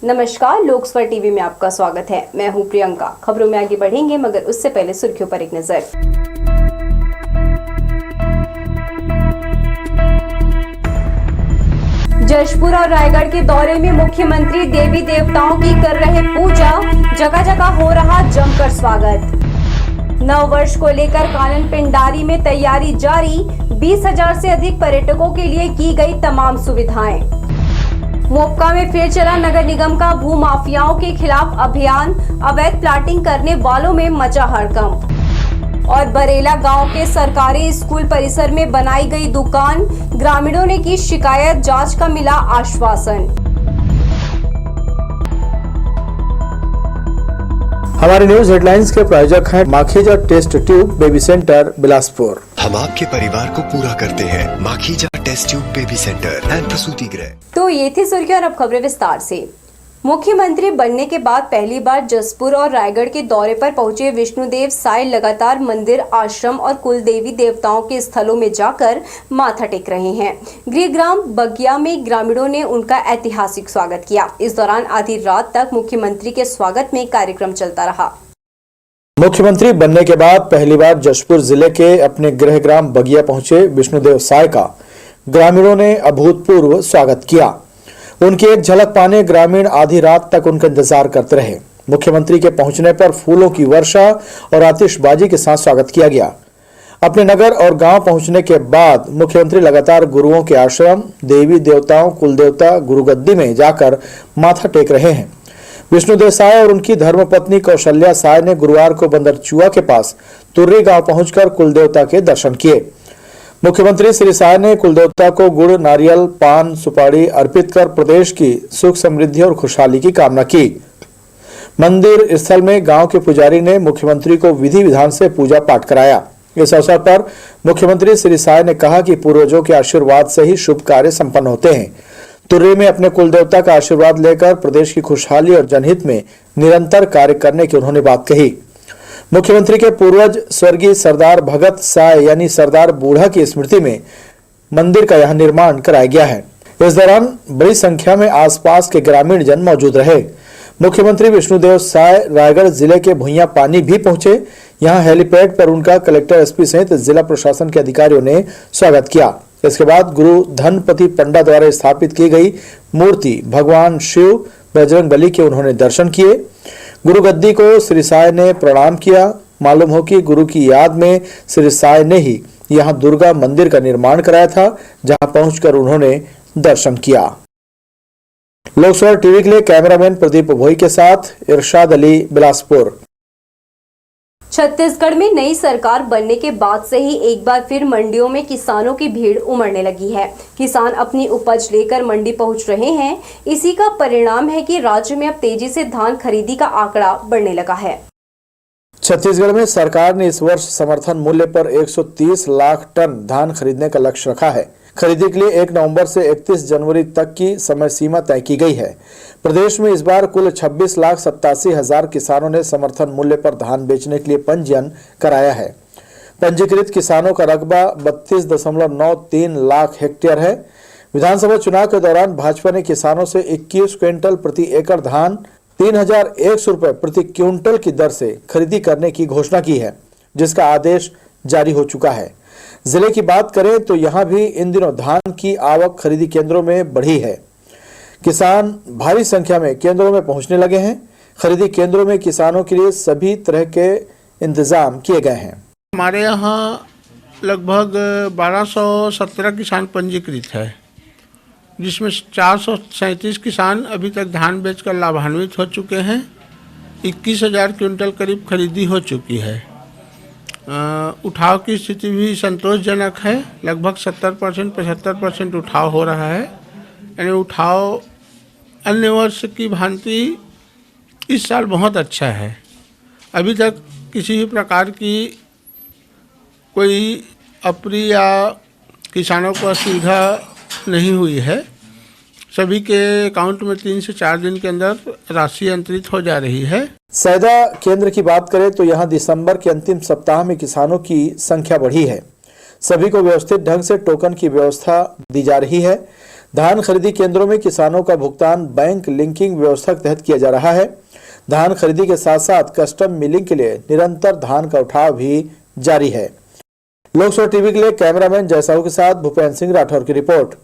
नमस्कार, लोकस्वर टीवी में आपका स्वागत है। मैं हूं प्रियंका। खबरों में आगे बढ़ेंगे, मगर उससे पहले सुर्खियों पर एक नजर। जशपुर और रायगढ़ के दौरे में मुख्यमंत्री देवी देवताओं की कर रहे पूजा, जगह जगह हो रहा जमकर स्वागत। नव वर्ष को लेकर कानन पिंडारी में तैयारी जारी, 20,000 से अधिक पर्यटकों के लिए की गई तमाम सुविधाएं। मोपका में फिर चला नगर निगम का भूमाफियाओं के खिलाफ अभियान, अवैध प्लाटिंग करने वालों में मचा हड़कंप। और बरेला गांव के सरकारी स्कूल परिसर में बनाई गई दुकान, ग्रामीणों ने की शिकायत, जांच का मिला आश्वासन। हमारे न्यूज हेडलाइंस के प्रायोजक हैं Makhija test tube baby centre Bilaspur. हम आपके परिवार को पूरा करते हैं। Makhija test tube baby centre and प्रसूति गृह। तो ये थी सुर्खियां और अब खबरें विस्तार से। मुख्यमंत्री बनने के बाद पहली बार जसपुर और रायगढ़ के दौरे पर पहुंचे विष्णुदेव साय लगातार मंदिर, आश्रम और कुल देवी देवताओं के स्थलों में जाकर माथा टेक रहे हैं। गृहग्राम बगिया में ग्रामीणों ने उनका ऐतिहासिक स्वागत किया। इस दौरान आधी रात तक मुख्यमंत्री के स्वागत में कार्यक्रम चलता रहा। मुख्यमंत्री बनने के बाद पहली बार जशपुर जिले के अपने गृहग्राम बगिया पहुंचे विष्णुदेव साय का ग्रामीणों ने अभूतपूर्व स्वागत किया। उनकी एक झलक पाने ग्रामीण आधी रात तक उनका इंतजार करते रहे। मुख्यमंत्री के पहुंचने पर फूलों की वर्षा और आतिशबाजी के साथ स्वागत किया गया। अपने नगर और गांव पहुंचने के बाद मुख्यमंत्री लगातार गुरुओं के आश्रम, देवी देवताओं, कुलदेवता गुरुगद्दी में जाकर माथा टेक रहे हैं। विष्णुदेव साय और उनकी धर्मपत्नी कौशल्या साय ने गुरुवार को बंदरचुआ के पास तुर्री गांव पहुंचकर कुलदेवता के दर्शन किए। मुख्यमंत्री श्री साय ने कुलदेवता को गुड़, नारियल, पान, सुपारी अर्पित कर प्रदेश की सुख, समृद्धि और खुशहाली की कामना की। मंदिर स्थल में गांव के पुजारी ने मुख्यमंत्री को विधि विधान से पूजा पाठ कराया। इस अवसर पर मुख्यमंत्री श्री साय ने कहा कि पूर्वजों के आशीर्वाद से ही शुभ कार्य संपन्न होते हैं। तुर्री में अपने कुलदेवता का आशीर्वाद लेकर प्रदेश की खुशहाली और जनहित में निरंतर कार्य करने की उन्होंने बात कही। मुख्यमंत्री के पूर्वज स्वर्गीय सरदार भगत साय यानी सरदार बूढ़ा की स्मृति में मंदिर का यहां निर्माण कराया गया है। इस दौरान बड़ी संख्या में आसपास के ग्रामीण जन मौजूद रहे। मुख्यमंत्री विष्णुदेव साय रायगढ़ जिले के भुइयां पानी भी पहुंचे। यहां हेलीपैड पर उनका कलेक्टर, एसपी सहित जिला प्रशासन के अधिकारियों ने स्वागत किया। इसके बाद गुरु धनपति पंडा द्वारा स्थापित की गई मूर्ति भगवान शिव, बजरंगबली के उन्होंने दर्शन किए। गुरु गद्दी को श्री साय ने प्रणाम किया। मालूम हो कि गुरु की याद में श्री साय ने ही यहां दुर्गा मंदिर का निर्माण कराया था, जहां पहुंचकर उन्होंने दर्शन किया। लोकसवर टीवी के लिए कैमरामैन प्रदीप भोई के साथ इरशाद अली, बिलासपुर। छत्तीसगढ़ में नई सरकार बनने के बाद से ही एक बार फिर मंडियों में किसानों की भीड़ उमड़ने लगी है। किसान अपनी उपज लेकर मंडी पहुंच रहे हैं। इसी का परिणाम है कि राज्य में अब तेजी से धान खरीदी का आंकड़ा बढ़ने लगा है। छत्तीसगढ़ में सरकार ने इस वर्ष समर्थन मूल्य पर 130 लाख टन धान खरीदने का लक्ष्य रखा है। खरीदी के लिए 1 नवंबर से 31 जनवरी तक की समय सीमा तय की गई है। प्रदेश में इस बार कुल 26,87,000 किसानों ने समर्थन मूल्य पर धान बेचने के लिए पंजीयन कराया है। पंजीकृत किसानों का रकबा 32.93 लाख हेक्टेयर है। विधानसभा चुनाव के दौरान भाजपा ने किसानों से 21 क्विंटल प्रति एकड़ धान 3,100 रुपए प्रति क्विंटल की दर से खरीदी करने की घोषणा की है, जिसका आदेश जारी हो चुका है। जिले की बात करें तो यहां भी इन दिनों धान की आवक खरीदी केंद्रों में बढ़ी है। किसान भारी संख्या में केंद्रों में पहुंचने लगे हैं। खरीदी केंद्रों में किसानों के लिए सभी तरह के इंतजाम किए गए हैं। हमारे यहाँ लगभग 1217 किसान पंजीकृत है, जिसमें 437 किसान अभी तक धान बेचकर लाभान्वित हो चुके हैं। 21,000 क्विंटल करीब खरीदी हो चुकी है। उठाव की स्थिति भी संतोषजनक है। लगभग 70% 75% उठाव हो रहा है। यानी उठाव अन्य वर्ष की भांति इस साल बहुत अच्छा है। अभी तक किसी भी प्रकार की कोई अप्रिय या किसानों को असुविधा नहीं हुई है। सभी के अकाउंट में 3 से 4 दिन के अंदर राशि अंतरित हो जा रही है। सैदा केंद्र की बात करें तो यहां दिसंबर के अंतिम सप्ताह में किसानों की संख्या बढ़ी है। सभी को व्यवस्थित ढंग से टोकन की व्यवस्था दी जा रही है। धान खरीदी केंद्रों में किसानों का भुगतान बैंक लिंकिंग व्यवस्था के तहत किया जा रहा है। धान खरीदी के साथ साथ कस्टम मिलिंग के लिए निरंतर धान का उठाव भी जारी है। लोकसभा टीवी के लिए कैमरामैन जयसाहू के साथ भूपेंद्र सिंह राठौर की रिपोर्ट।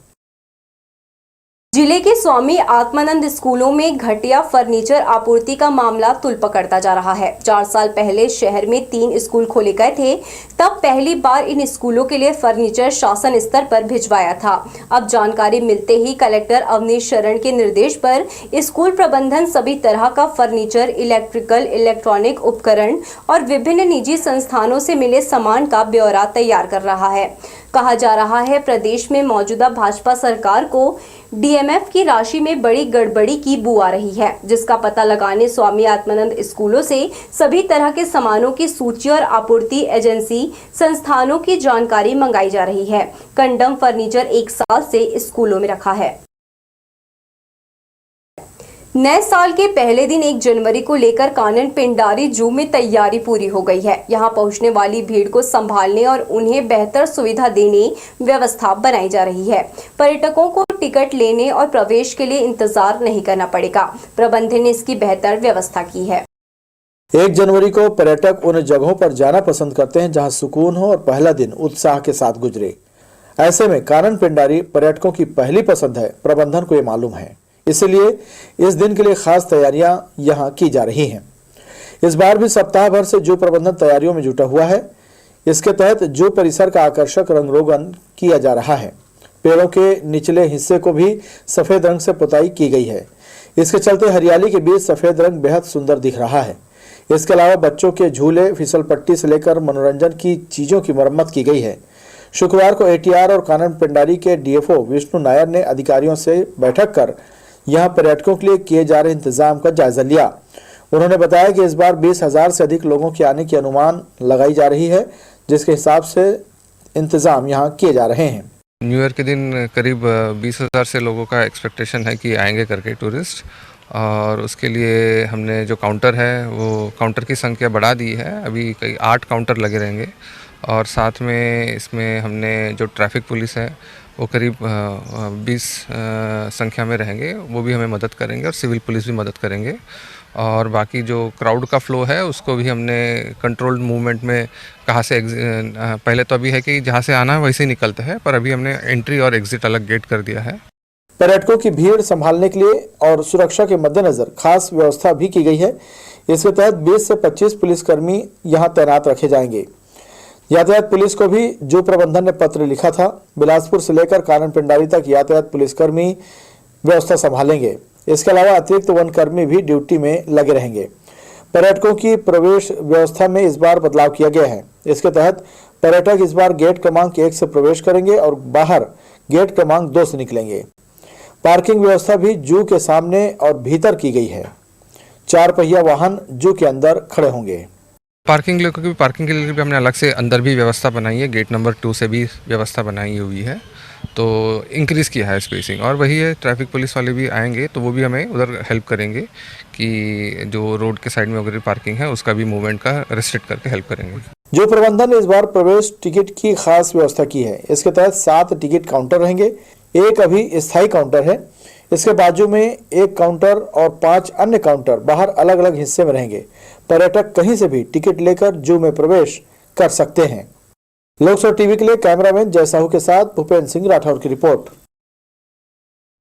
जिले के स्वामी आत्मानंद स्कूलों में घटिया फर्नीचर आपूर्ति का मामला तुल पकड़ता जा रहा है। 4 साल पहले शहर में 3 स्कूल खोले गए थे, तब पहली बार इन स्कूलों के लिए फर्नीचर शासन स्तर पर भिजवाया था। अब जानकारी मिलते ही कलेक्टर अवनीश शरण के निर्देश पर स्कूल प्रबंधन सभी तरह का फर्नीचर, इलेक्ट्रिकल, इलेक्ट्रॉनिक उपकरण और विभिन्न निजी संस्थानों से मिले सामान का ब्यौरा तैयार कर रहा है। कहा जा रहा है प्रदेश में मौजूदा भाजपा सरकार को डीएमएफ की राशि में बड़ी गड़बड़ी की बू आ रही है, जिसका पता लगाने स्वामी आत्मानंद स्कूलों से सभी तरह के सामानों की सूची और आपूर्ति एजेंसी संस्थानों की जानकारी मंगाई जा रही है। कंडम फर्नीचर 1 साल से स्कूलों में रखा है। नए साल के पहले दिन 1 जनवरी को लेकर कानन पिंडारी जू में तैयारी पूरी हो गई है। यहां पहुंचने वाली भीड़ को संभालने और उन्हें बेहतर सुविधा देने व्यवस्था बनाई जा रही है। पर्यटकों को टिकट लेने और प्रवेश के लिए इंतजार नहीं करना पड़ेगा। प्रबंधन ने इसकी बेहतर व्यवस्था की है। 1 जनवरी को पर्यटक उन जगहों पर जाना पसंद करते हैं जहां सुकून हो और पहला दिन उत्साह के साथ गुजरे। ऐसे में कानन पिंडारी पर्यटकों की पहली पसंद है। प्रबंधन को ये मालूम है, इसलिए इस दिन के लिए खास तैयारियां यहां की जा रही हैं। इस बार भी सप्ताह भर से जू प्रबंधन तैयारियों में जुटा हुआ है। इसके तहत जू परिसर का आकर्षक रंगरोगन किया जा रहा है। पेड़ों के निचले हिस्से को भी सफेद रंग से पुताई की गई है। इसके चलते हरियाली के बीच सफेद रंग बेहद सुंदर दिख रहा है। इसके अलावा बच्चों के झूले, फिसल पट्टी से लेकर मनोरंजन की चीजों की मरम्मत की गई है। शुक्रवार को एटीआर और कानन पिंडारी के डीएफओ विष्णु नायर ने अधिकारियों से बैठक कर यहां पर्यटकों के लिए किए जा रहे इंतजाम का जायजा लिया। उन्होंने बताया कि इस बार 20,000 से अधिक लोगों के आने की अनुमान लगाई जा रही है, जिसके हिसाब से इंतजाम यहां किए जा रहे हैं। न्यू ईयर के दिन करीब 20,000 से लोगों का एक्सपेक्टेशन है कि आएंगे करके टूरिस्ट, और उसके लिए हमने जो काउंटर है वो काउंटर की संख्या बढ़ा दी है। अभी कई 8 काउंटर लगे रहेंगे, और साथ में इसमें हमने जो ट्रैफिक पुलिस है वो करीब 20 संख्या में रहेंगे, वो भी हमें मदद करेंगे, और सिविल पुलिस भी मदद करेंगे। और बाकी जो क्राउड का फ्लो है उसको भी हमने कंट्रोल्ड मूवमेंट में कहाँ से पहले तो अभी है कि जहाँ से आना है वैसे ही निकलता है, पर अभी हमने एंट्री और एग्जिट अलग गेट कर दिया है। पर्यटकों की भीड़ संभालने के लिए और सुरक्षा के मद्देनजर खास व्यवस्था भी की गई है। इसके तहत 20 से 25 पुलिसकर्मी यहां तैनात रखे जाएंगे। यातायात पुलिस को भी जू प्रबंधन ने पत्र लिखा था। बिलासपुर से लेकर कानन पिंडारी तक यातायात पुलिसकर्मी व्यवस्था संभालेंगे। इसके अलावा अतिरिक्त वनकर्मी भी ड्यूटी में लगे रहेंगे। पर्यटकों की प्रवेश व्यवस्था में इस बार बदलाव किया गया है। इसके तहत पर्यटक इस बार गेट क्रमांक 1 से प्रवेश करेंगे और बाहर गेट क्रमांक 2 से निकलेंगे। पार्किंग व्यवस्था भी जू के सामने और भीतर की गई है। 4 पहिया वाहन जू के अंदर खड़े होंगे। पार्किंग के लिए भी हमने अलग से अंदर भी व्यवस्था बनाई है। गेट नंबर 2 से भी व्यवस्था बनाई हुई है, तो इंक्रीज़ किया है स्पेसिंग। और वही है, ट्रैफिक पुलिस वाले भी आएंगे तो वो भी हमें उधर हेल्प करेंगे कि जो रोड के साइड में वगैरह पार्किंग है उसका भी मूवमेंट का रिस्ट्रिक्ट करके हेल्प करेंगे। जो प्रबंधन ने इस बार प्रवेश टिकट की खास व्यवस्था की है। इसके तहत 7 टिकट काउंटर रहेंगे। एक अभी स्थायी काउंटर है, इसके बाजू में एक काउंटर और 5 अन्य काउंटर बाहर अलग अलग हिस्से में रहेंगे। पर्यटक कहीं से भी टिकट लेकर जू में प्रवेश कर सकते हैं। लोकसभा टीवी के लिए कैमरामैन जयसाहू के साथ भूपेंद्र सिंह राठौर की रिपोर्ट।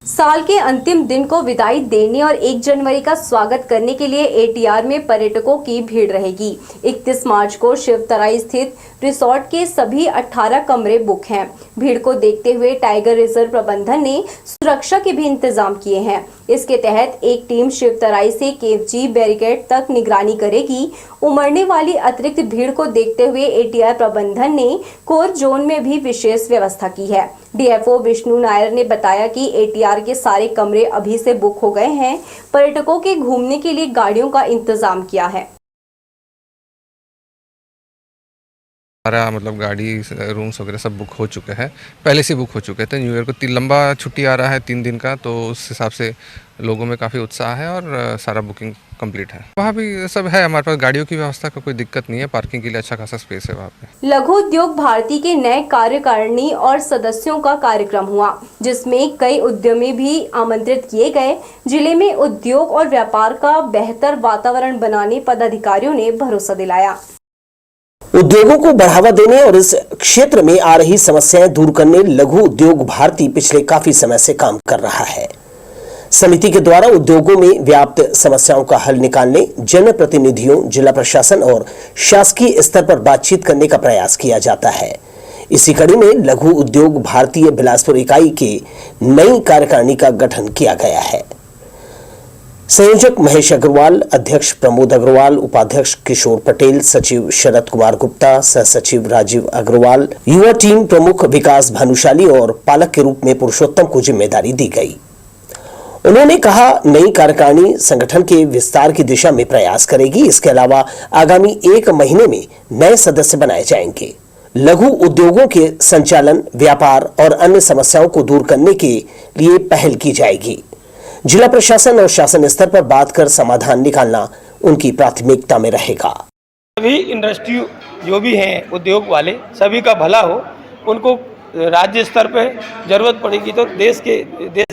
साल के अंतिम दिन को विदाई देने और 1 जनवरी का स्वागत करने के लिए एटीआर में पर्यटकों की भीड़ रहेगी। 31 मार्च को शिवतराई स्थित रिसोर्ट के सभी 18 कमरे बुक हैं। भीड़ को देखते हुए टाइगर रिजर्व प्रबंधन ने सुरक्षा के भी इंतजाम किए हैं। इसके तहत एक टीम शिवतराई से केवजी बैरिकेड तक निगरानी करेगी। उमड़ने वाली अतिरिक्त भीड़ को देखते हुए एटीआर प्रबंधन ने कोर जोन में भी विशेष व्यवस्था की है। डीएफओ विष्णु नायर ने बताया कि एटीआर के सारे कमरे अभी से बुक हो गए हैं। पर्यटकों के घूमने के लिए गाड़ियों का इंतजाम किया है। सारा मतलब गाड़ी रूम्स वगैरह सब बुक हो चुके हैं, पहले से बुक हो चुके थे। न्यू ईयर को लंबा छुट्टी आ रहा है 3 दिन का, तो उस हिसाब से लोगों में काफ़ी उत्साह है और सारा बुकिंग कंप्लीट है। वहाँ भी सब है, हमारे पास गाड़ियों की व्यवस्था का कोई दिक्कत नहीं है, पार्किंग के लिए अच्छा खासा स्पेस है वहाँ पे। लघु उद्योग भारती के नए कार्यकारिणी और सदस्यों का कार्यक्रम हुआ, जिसमें कई उद्यमी भी आमंत्रित किए गए। जिले में उद्योग और व्यापार का बेहतर वातावरण बनाने पदाधिकारियों ने भरोसा दिलाया। उद्योगों को बढ़ावा देने और इस क्षेत्र में आ रही समस्याएं दूर करने लघु उद्योग भारती पिछले काफी समय से काम कर रहा है। समिति के द्वारा उद्योगों में व्याप्त समस्याओं का हल निकालने जनप्रतिनिधियों, जिला प्रशासन और शासकीय स्तर पर बातचीत करने का प्रयास किया जाता है। इसी कड़ी में लघु उद्योग भारतीय बिलासपुर इकाई के नई कार्यकारिणी का गठन किया गया है। संयोजक महेश अग्रवाल, अध्यक्ष प्रमोद अग्रवाल, उपाध्यक्ष किशोर पटेल, सचिव शरद कुमार गुप्ता, सह सचिव राजीव अग्रवाल, युवा टीम प्रमुख विकास भानुशाली और पालक के रूप में पुरुषोत्तम को जिम्मेदारी दी गई। उन्होंने कहा, नई कार्यकारिणी संगठन के विस्तार की दिशा में प्रयास करेगी। इसके अलावा आगामी 1 महीने में नए सदस्य बनाए जाएंगे। लघु उद्योगों के संचालन, व्यापार और अन्य समस्याओं को दूर करने के लिए पहल की जाएगी। जिला प्रशासन और शासन स्तर पर बात कर समाधान निकालना उनकी प्राथमिकता में रहेगा। सभी इंडस्ट्री जो भी हैं उद्योग वाले, सभी का भला हो। उनको राज्य स्तर पे जरूरत पड़ेगी तो देश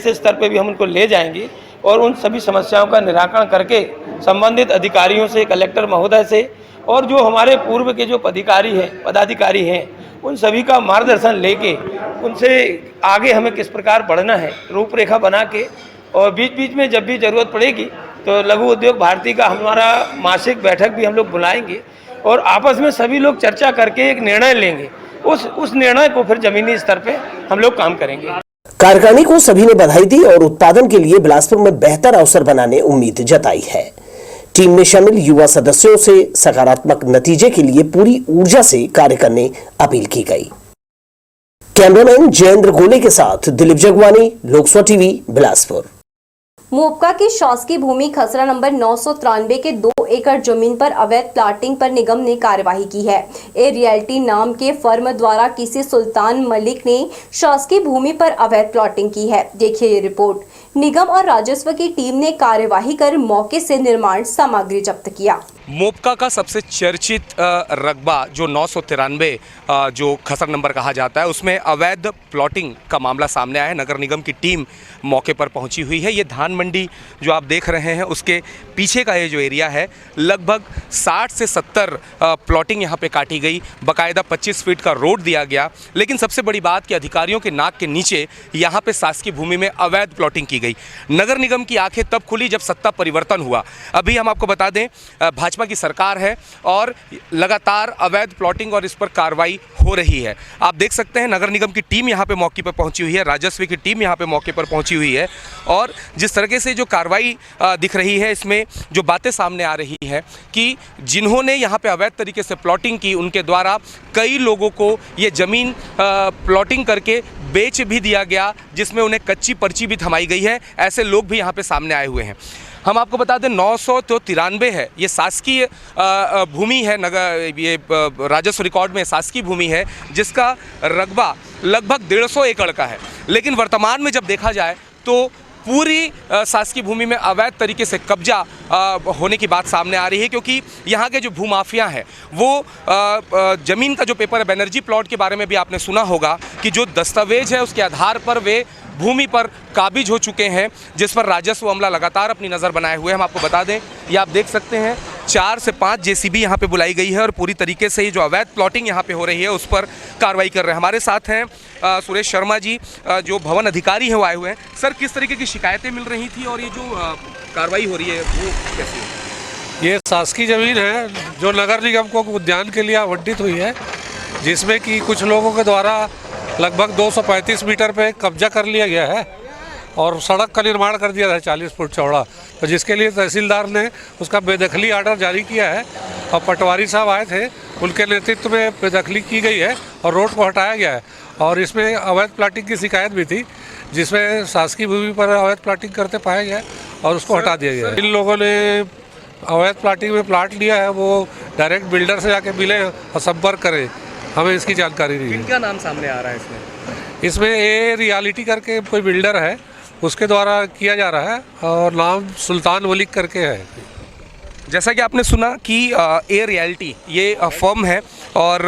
स्तर पे भी हम उनको ले जाएंगे और उन सभी समस्याओं का निराकरण करके संबंधित अधिकारियों से, कलेक्टर महोदय से और जो हमारे पूर्व के जो पदाधिकारी हैं उन सभी का मार्गदर्शन लेके उनसे आगे हमें किस प्रकार बढ़ना है, रूपरेखा बना के, और बीच बीच में जब भी ज़रूरत पड़ेगी तो लघु उद्योग भारती का हमारा मासिक बैठक भी हम लोग बुलाएंगे और आपस में सभी लोग चर्चा करके एक निर्णय लेंगे। उस निर्णय को फिर जमीनी स्तर पे हम लोग काम करेंगे। कार्यकारिणी को सभी ने बधाई दी और उत्पादन के लिए बिलासपुर में बेहतर अवसर बनाने उम्मीद जताई है। टीम में शामिल युवा सदस्यों से सकारात्मक नतीजे के लिए पूरी ऊर्जा से कार्य करने अपील की गई। कैमरामैन जयेंद्र गोले के साथ दिलीप जगवानी, लोकसभा टीवी, बिलासपुर। मोपका की शासकीय भूमि खसरा नंबर 993 के 2 एकड़ जमीन पर अवैध प्लाटिंग पर निगम ने कार्यवाही की है। ए रियल्टी नाम के फर्म द्वारा किसी सुल्तान मलिक ने शासकीय भूमि पर अवैध प्लाटिंग की है। देखिए ये रिपोर्ट। निगम और राजस्व की टीम ने कार्यवाही कर मौके से निर्माण सामग्री जब्त किया। मोपका का सबसे चर्चित रकबा जो 993 जो खसर नंबर कहा जाता है, उसमें अवैध प्लॉटिंग का मामला सामने आया है। नगर निगम की टीम मौके पर पहुंची हुई है। ये धान मंडी जो आप देख रहे हैं उसके पीछे का ये जो एरिया है, लगभग 60 से 70 प्लॉटिंग यहाँ पे काटी गई। बाकायदा 25 फीट का रोड दिया गया। लेकिन सबसे बड़ी बात कि अधिकारियों के नाक के नीचे यहाँ पे शासकीय भूमि में अवैध प्लॉटिंग की गई। नगर निगम की आंखें तब खुली जब सत्ता परिवर्तन हुआ। अभी हम आपको बता दें, भाजपा की सरकार है और लगातार अवैध प्लॉटिंग और इस पर कार्रवाई हो रही है। आप देख सकते हैं नगर निगम की टीम यहाँ पे मौके पर पहुंची हुई है, राजस्व की टीम यहाँ पे मौके पर पहुंची हुई है और जिस तरीके से जो कार्रवाई दिख रही है, इसमें जो बातें सामने आ रही है कि जिन्होंने यहाँ पे अवैध तरीके से प्लॉटिंग की, उनके द्वारा कई लोगों को ये ज़मीन प्लॉटिंग करके बेच भी दिया गया, जिसमें उन्हें कच्ची पर्ची भी थमाई गई है। ऐसे लोग भी यहाँ पे सामने आए हुए हैं। हम आपको बता दें 993 है, ये शासकीय भूमि है। नगर ये राजस्व रिकॉर्ड में शासकीय भूमि है जिसका रकबा लगभग 150 एकड़ का है। लेकिन वर्तमान में जब देखा जाए तो पूरी शासकीय भूमि में अवैध तरीके से कब्जा होने की बात सामने आ रही है, क्योंकि यहाँ के जो भूमाफिया हैं वो ज़मीन का जो पेपर है, बनर्जी प्लॉट के बारे में भी आपने सुना होगा कि जो दस्तावेज है उसके आधार पर वे भूमि पर काबिज हो चुके हैं, जिस पर राजस्व अमला लगातार अपनी नज़र बनाए हुए हैं। हम आपको बता दें, ये आप देख सकते हैं 4 से 5 जेसीबी यहाँ पे बुलाई गई है और पूरी तरीके से ये जो अवैध प्लॉटिंग यहाँ पे हो रही है उस पर कार्रवाई कर रहे हैं। हमारे साथ हैं सुरेश शर्मा जी, जो भवन अधिकारी हैं, वो आए हुए हैं। सर, किस तरीके की शिकायतें मिल रही थी और ये जो कार्रवाई हो रही है वो कैसी है? ये शासकीय ज़मीन है जो नगर निगम को उद्यान के लिए आवंटित हुई है, जिसमें कि कुछ लोगों के द्वारा लगभग 235 मीटर पे कब्जा कर लिया गया है और सड़क का निर्माण कर दिया है 40 फुट चौड़ा, तो जिसके लिए तहसीलदार ने उसका बेदखली आर्डर जारी किया है और पटवारी साहब आए थे, उनके नेतृत्व में बेदखली की गई है और रोड को हटाया गया है। और इसमें अवैध प्लाटिंग की शिकायत भी थी, जिसमें शासकीय भूमि पर अवैध प्लाटिंग करते पाया गया और उसको हटा दिया गया। इन लोगों ने अवैध प्लाटिंग में प्लाट लिया है वो डायरेक्ट बिल्डर से जाके मिले और संपर्क करें हमें इसकी जानकारी नहीं है। क्या नाम सामने आ रहा है इसमें? इसमें ए रियलिटी करके कोई बिल्डर है, उसके द्वारा किया जा रहा है और नाम सुल्तान वलीक करके है। जैसा कि आपने सुना कि ए रियलिटी ये फर्म है और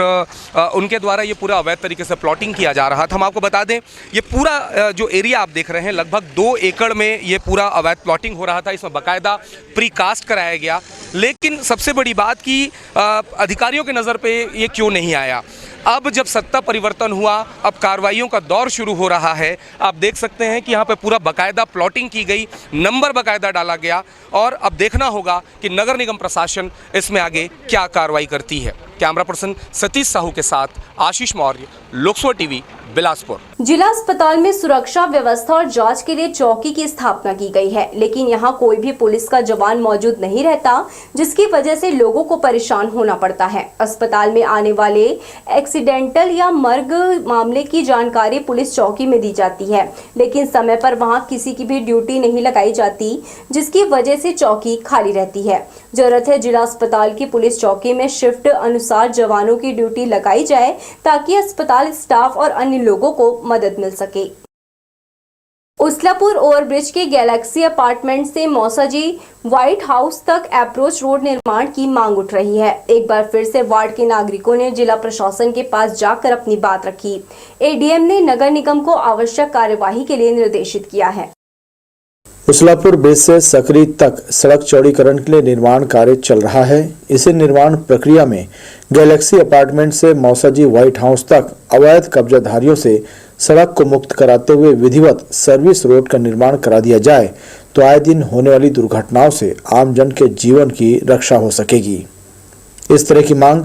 उनके द्वारा ये पूरा अवैध तरीके से प्लॉटिंग किया जा रहा था। हम आपको बता दें ये पूरा जो एरिया आप देख रहे हैं लगभग 2 एकड़ में ये पूरा अवैध प्लॉटिंग हो रहा था। इसमें बाकायदा प्रीकास्ट कराया गया, लेकिन सबसे बड़ी बात कि अधिकारियों की नज़र पे ये क्यों नहीं आया। अब जब सत्ता परिवर्तन हुआ, अब कार्रवाइयों का दौर शुरू हो रहा है। आप देख सकते हैं कि यहाँ पे पूरा बाकायदा प्लॉटिंग की गई, नंबर बाकायदा डाला गया और अब देखना होगा कि नगर निगम प्रशासन इसमें आगे क्या कार्रवाई करती है। कैमरा पर्सन सतीश साहू के साथ आशीष मौर्य, लोकसभा टीवी, बिलासपुर। जिला अस्पताल में सुरक्षा व्यवस्था और जांच के लिए चौकी की स्थापना की गई है, लेकिन यहाँ कोई भी पुलिस का जवान मौजूद नहीं रहता, जिसकी वजह से लोगों को परेशान होना पड़ता है। अस्पताल में आने वाले एक्सीडेंटल या मर्ग मामले की जानकारी पुलिस चौकी में दी जाती है, लेकिन समय पर वहाँ किसी की भी ड्यूटी नहीं लगाई जाती, जिसकी वजह से चौकी खाली रहती है। जरूरत है जिला अस्पताल की पुलिस चौकी में शिफ्ट अनुसार जवानों की ड्यूटी लगाई जाए, ताकि अस्पताल स्टाफ और अन्य लोगों को मदद मिल सके। उसलापुर ओवरब्रिज के गैलेक्सी अपार्टमेंट से मौसाजी व्हाइट हाउस तक अप्रोच रोड निर्माण की मांग उठ रही है। एक बार फिर से वार्ड के नागरिकों ने जिला प्रशासन के पास जाकर अपनी बात रखी। एडीएम ने नगर निगम को आवश्यक कार्यवाही के लिए निर्देशित किया है। उसलापुर ब्रिज से सकरी तक सड़क चौड़ीकरण के लिए निर्माण कार्य चल रहा है। इसी निर्माण प्रक्रिया में गैलेक्सी अपार्टमेंट से मौसाजी व्हाइट हाउस तक अवैध कब्जाधारियों से सड़क को मुक्त कराते हुए विधिवत सर्विस रोड का निर्माण करा दिया जाए तो आए दिन होने वाली दुर्घटनाओं से आमजन के जीवन की रक्षा हो सकेगी। इस तरह की मांग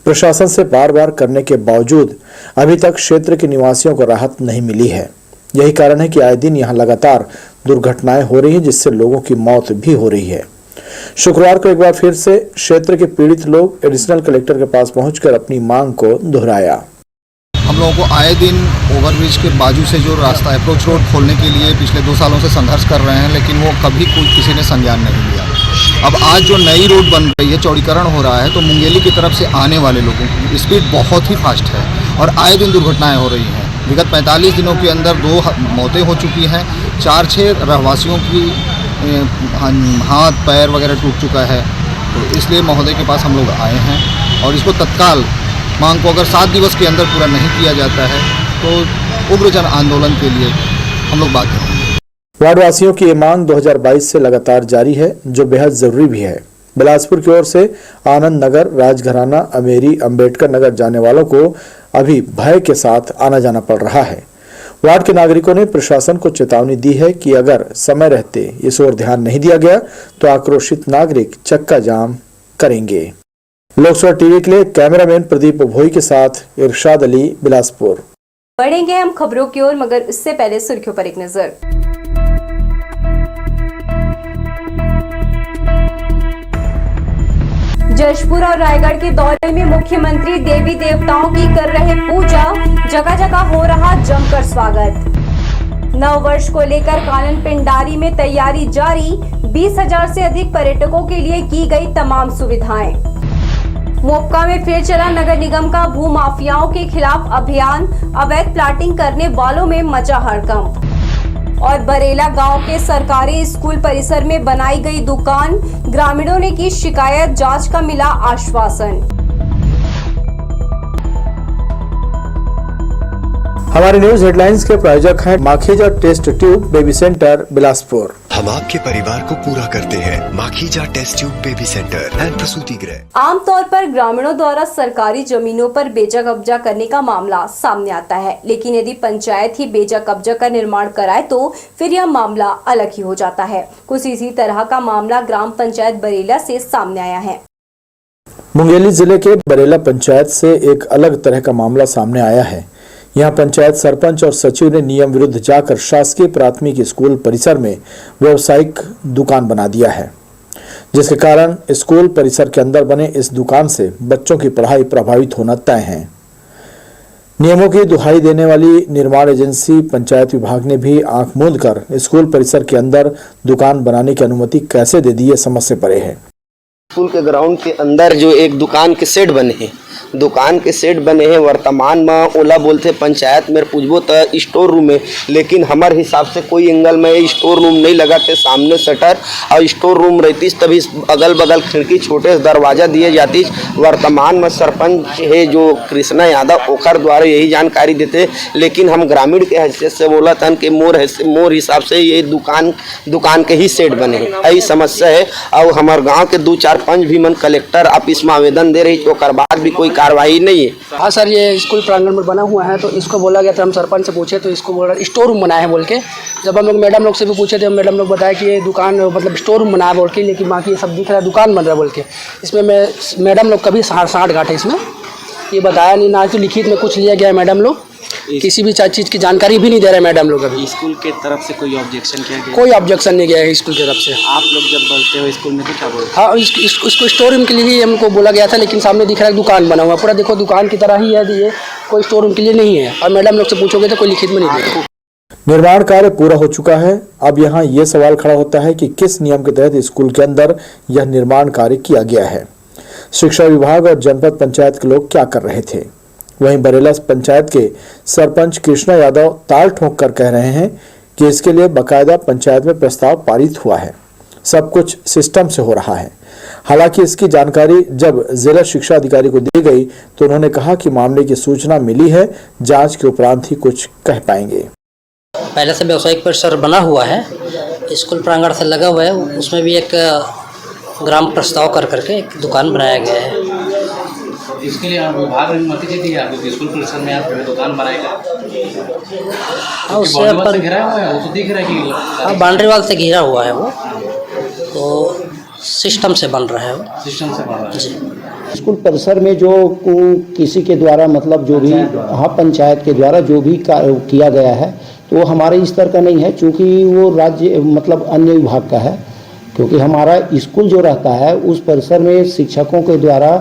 प्रशासन से बार बार करने के बावजूद अभी तक क्षेत्र के निवासियों को राहत नहीं मिली है। यही कारण है कि आए दिन यहाँ लगातार दुर्घटनाएं हो रही हैं, जिससे लोगों की मौत भी हो रही है। शुक्रवार को एक बार फिर से क्षेत्र के पीड़ित लोग एडिशनल कलेक्टर के पास पहुंचकर अपनी मांग को दोहराया। हम लोगों को आए दिन ओवरब्रिज के बाजू से जो रास्ता अप्रोच रोड खोलने के लिए पिछले 2 सालों से संघर्ष कर रहे हैं, लेकिन वो कभी किसी ने संज्ञान नहीं लिया। अब आज जो नई रोड बन रही है, चौड़ीकरण हो रहा है, तो मुंगेली की तरफ से आने वाले लोगों की स्पीड बहुत ही फास्ट है और आए दिन दुर्घटनाएं हो रही हैं। विगत 45 दिनों के अंदर 2 मौतें हो चुकी हैं, 4-6 रहवासियों की हाथ पैर वगैरह टूट चुका है। तो इसलिए महोदय के पास हम लोग आए हैं और इसको तत्काल मांग को अगर 7 दिवस के अंदर पूरा नहीं किया जाता है तो उग्र जन आंदोलन के लिए हम लोग बात करेंगे। वार्डवासियों की ये मांग 2022 से लगातार जारी है, जो बेहद जरूरी भी है। बिलासपुर की ओर से आनंद नगर, राजघराना, अमेरी, अंबेडकर नगर जाने वालों को अभी भय के साथ आना जाना पड़ रहा है। वार्ड के नागरिकों ने प्रशासन को चेतावनी दी है कि अगर समय रहते इस ओर ध्यान नहीं दिया गया तो आक्रोशित नागरिक चक्का जाम करेंगे। लोकसभा टीवी के लिए कैमरामैन प्रदीप भोई के साथ इरशाद अली, बिलासपुर। बढ़ेंगे हम खबरों की ओर, मगर उससे पहले सुर्खियों पर एक नजर। जशपुर और रायगढ़ के दौरे में मुख्यमंत्री देवी देवताओं की कर रहे पूजा, जगह जगह हो रहा जमकर स्वागत। नव वर्ष को लेकर कानन पिंडारी में तैयारी जारी, 20,000 से अधिक पर्यटकों के लिए की गई तमाम सुविधाएं। मोपका में फिर चला नगर निगम का भू माफियाओं के खिलाफ अभियान, अवैध प्लाटिंग करने वालों में मचा हड़कंप। और बरेला गांव के सरकारी स्कूल परिसर में बनाई गई दुकान, ग्रामीणों ने की शिकायत, जांच का मिला आश्वासन। हमारे न्यूज हेडलाइंस के प्रायोजक हैं Makhija test tube baby centre, Bilaspur. हम आपके परिवार को पूरा करते हैं Makhija test tube baby centre and प्रसूति गृह। आमतौर पर ग्रामीणों द्वारा सरकारी जमीनों पर बेजा कब्जा करने का मामला सामने आता है, लेकिन यदि पंचायत ही बेजा कब्जा का निर्माण कराए तो फिर यह मामला अलग ही हो जाता है। कुछ इसी तरह का मामला ग्राम पंचायत बरेला से सामने आया है। मुंगेली जिले के बरेला पंचायत से एक अलग तरह का मामला सामने आया है। यहाँ पंचायत सरपंच और सचिव ने नियम विरुद्ध जाकर शासकीय प्राथमिक स्कूल परिसर में व्यावसायिक दुकान बना दिया है, जिसके कारण स्कूल परिसर के अंदर बने इस दुकान से बच्चों की पढ़ाई प्रभावित होना तय है। नियमों की दुहाई देने वाली निर्माण एजेंसी पंचायत विभाग ने भी आंख मूंद कर स्कूल परिसर के अंदर दुकान बनाने की अनुमति कैसे दे दी, ये समझ से परे है। स्कूल के ग्राउंड के अंदर जो एक दुकान के सेट बने हैं, दुकान के सेट बने हैं वर्तमान में ओला बोलते पंचायत में पूछबो तो स्टोर रूम है, लेकिन हमारे हिसाब से कोई एंगल में स्टोर रूम नहीं लगा थे। सामने शटर और स्टोर रूम रहती तभी अगल बगल खिड़की छोटे दरवाजा दिए जाती। वर्तमान में सरपंच है जो कृष्णा यादव ओखर द्वारा यही जानकारी देते, लेकिन हम ग्रामीण के हैसियत से बोला था कि मोर हिसाब से ये दुकान के ही सेट बने यही समस्या है। और हमारे गांव के 2-4-5 भी मन कलेक्टर ऑफिस में आवेदन दे रही तो कर बाद भी कोई कार्रवाई नहीं है। हाँ सर, ये स्कूल प्रांगण में बना हुआ है तो इसको बोला गया था, हम सरपंच से पूछे तो इसको बोला स्टोर रूम बनाया है बोल के। जब हम लोग मैडम लोग से भी पूछे थे, मैडम लोग बताया कि ये दुकान मतलब स्टोर रूम बनाया बोल के, लेकिन बाकी ये सब दिख रहा है दुकान बन रहा है बोल के। इसमें मैडम लोग कभी साठ घाटे इसमें ये बताया नहीं, ना कि लिखित में कुछ लिया गया है। मैडम लोग किसी भी चीज़ की जानकारी भी नहीं दे रहे मैडम लोग। अभी स्कूल के तरफ से कोई ऑब्जेक्शन किया गया? कोई ऑब्जेक्शन नहीं गया है स्कूल की तरफ से। आप लोग जब बोलते हो स्कूल में तो क्या बोलते? हाँ, इसको स्टोर रूम के लिए ही हमको बोला गया था, लेकिन सामने दिख रहा है दुकान बना हुआ पूरा, देखो दुकान की तरह ही है, ये कोई स्टोर रूम के लिए नहीं है। और मैडम लोग से पूछोगे तो कोई लिखित में नहीं देगा। निर्माण कार्य पूरा हो चुका है। अब यहाँ ये सवाल खड़ा होता है कि किस नियम के तहत स्कूल के अंदर यह निर्माण कार्य किया गया है। शिक्षा विभाग और जनपद पंचायत के लोग क्या कर रहे थे? वहीं बरेला पंचायत के सरपंच कृष्णा यादव ताल ठोक कर कह रहे हैं कि इसके लिए बकायदा पंचायत में प्रस्ताव पारित हुआ है, सब कुछ सिस्टम से हो रहा है। हालांकि इसकी जानकारी जब जिला शिक्षा अधिकारी को दी गई तो उन्होंने कहा कि मामले की सूचना मिली है, जांच के उपरांत ही कुछ कह पाएंगे। पहले से व्यावसायिक परिसर बना हुआ है, स्कूल प्रांगण से लगा हुआ है, उसमें भी एक ग्राम प्रस्ताव कर करके एक दुकान बनाया गया है। इसके लिए विभाग ने अनुमति दे दी है आपको स्कूल परिसर में आप दुकान बनाएगा? हाँ, उससे अपन घिरा हुआ है, वो तो दिख रहा है कि हाँ बाउंड्री वाल से घिरा हुआ है, वो तो सिस्टम से बन रहा है, वो सिस्टम से बन रहा है जी। स्कूल परिसर में जो किसी के द्वारा मतलब जो भी हाँ पंचायत के द्वारा जो भी किया गया है तो वो हमारे स्तर का नहीं है, चूँकि वो राज्य मतलब अन्य विभाग का है। क्योंकि हमारा स्कूल जो रहता है उस परिसर में शिक्षकों के द्वारा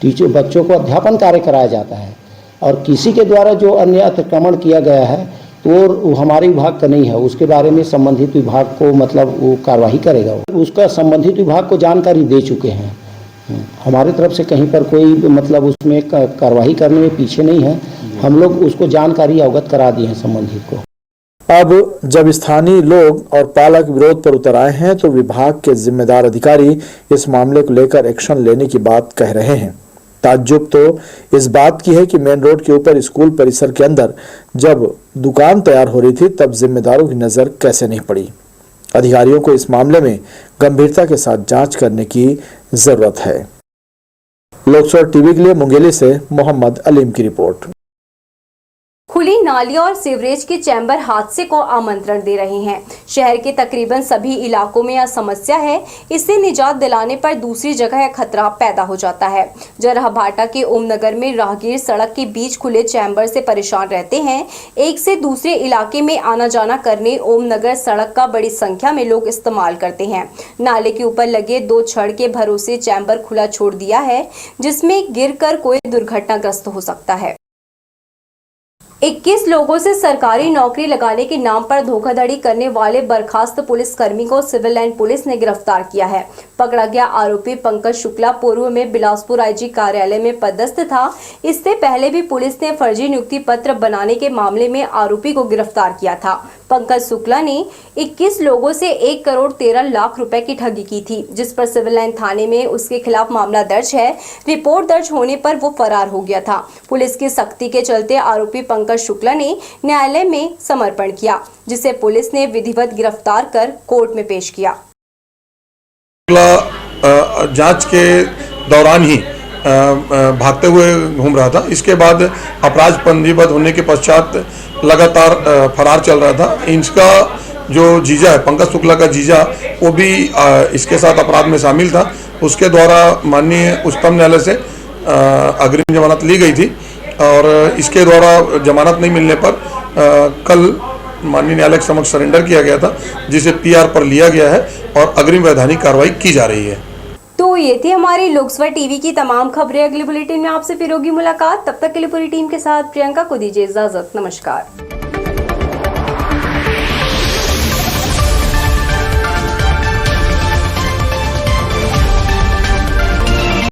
बच्चों को अध्यापन कार्य कराया जाता है, और किसी के द्वारा जो अन्य अतिक्रमण किया गया है तो हमारे विभाग का नहीं है। उसके बारे में संबंधित विभाग को मतलब वो कार्रवाई करेगा, उसका संबंधित विभाग को जानकारी दे चुके हैं। हमारी तरफ से कहीं पर कोई मतलब उसमें कार्रवाई करने में पीछे नहीं है, हम लोग उसको जानकारी अवगत करा दिए हैं संबंधित को। अब जब स्थानीय लोग और पालक विरोध पर उतर आए हैं तो विभाग के जिम्मेदार अधिकारी इस मामले को लेकर एक्शन लेने की बात कह रहे हैं। ताज्जुब तो इस बात की है कि मेन रोड के ऊपर स्कूल परिसर के अंदर जब दुकान तैयार हो रही थी तब जिम्मेदारों की नजर कैसे नहीं पड़ी। अधिकारियों को इस मामले में गंभीरता के साथ जांच करने की जरूरत है। लोकसभा टीवी के लिए मुंगेली से मोहम्मद अलीम की रिपोर्ट। खुली नालियों और सीवरेज के चैम्बर हादसे को आमंत्रण दे रहे हैं। शहर के तकरीबन सभी इलाकों में यह समस्या है, इससे निजात दिलाने पर दूसरी जगह यह खतरा पैदा हो जाता है। जरहाभाटा के ओमनगर में राहगीर सड़क के बीच खुले चैम्बर से परेशान रहते हैं। एक से दूसरे इलाके में आना जाना करने ओमनगर सड़क का बड़ी संख्या में लोग इस्तेमाल करते हैं। नाले के ऊपर लगे 2 छड़ के भरोसे चैम्बर खुला छोड़ दिया है, जिसमें गिरकर कोई दुर्घटनाग्रस्त हो सकता है। 21 लोगों से सरकारी नौकरी लगाने के नाम पर धोखाधड़ी करने वाले बर्खास्त पुलिसकर्मी को सिविल लाइन पुलिस ने गिरफ्तार किया है। पकड़ा गया आरोपी पंकज शुक्ला पूर्व में बिलासपुर आईजी कार्यालय में पदस्थ था। इससे पहले भी पुलिस ने फर्जी नियुक्ति पत्र बनाने के मामले में आरोपी को गिरफ्तार किया था। पंकज शुक्ला ने 21 लोगों से 1 करोड़ 13 लाख रुपए की ठगी की थी, जिस पर सिविल लाइन थाने में उसके खिलाफ मामला दर्ज है। रिपोर्ट दर्ज होने पर वो फरार हो गया था। पुलिस की सख्ती के चलते आरोपी पंकज शुक्ला ने न्यायालय में समर्पण किया, जिसे पुलिस ने विधिवत गिरफ्तार कर कोर्ट में पेश किया। जांच के दौरान ही भागते हुए घूम रहा था। इसके बाद अपराध पंजीबद्ध होने के पश्चात लगातार फरार चल रहा था। इनका जो जीजा है, पंकज शुक्ला का जीजा, वो भी इसके साथ अपराध में शामिल था। उसके द्वारा माननीय उच्चतम न्यायालय से अग्रिम जमानत ली गई थी और इसके द्वारा जमानत नहीं मिलने पर कल माननीय न्यायालय के समक्ष सरेंडर किया गया था, जिसे पीआर पर लिया गया है और अग्रिम वैधानिक कार्रवाई की जा रही है। तो ये थी हमारी लोकसभा टीवी की तमाम खबरें। अगली बुलेटिन में आपसे फिर होगी मुलाकात। तब तक के लिए पूरी टीम के साथ प्रियंका को दीजिए इजाजत। नमस्कार।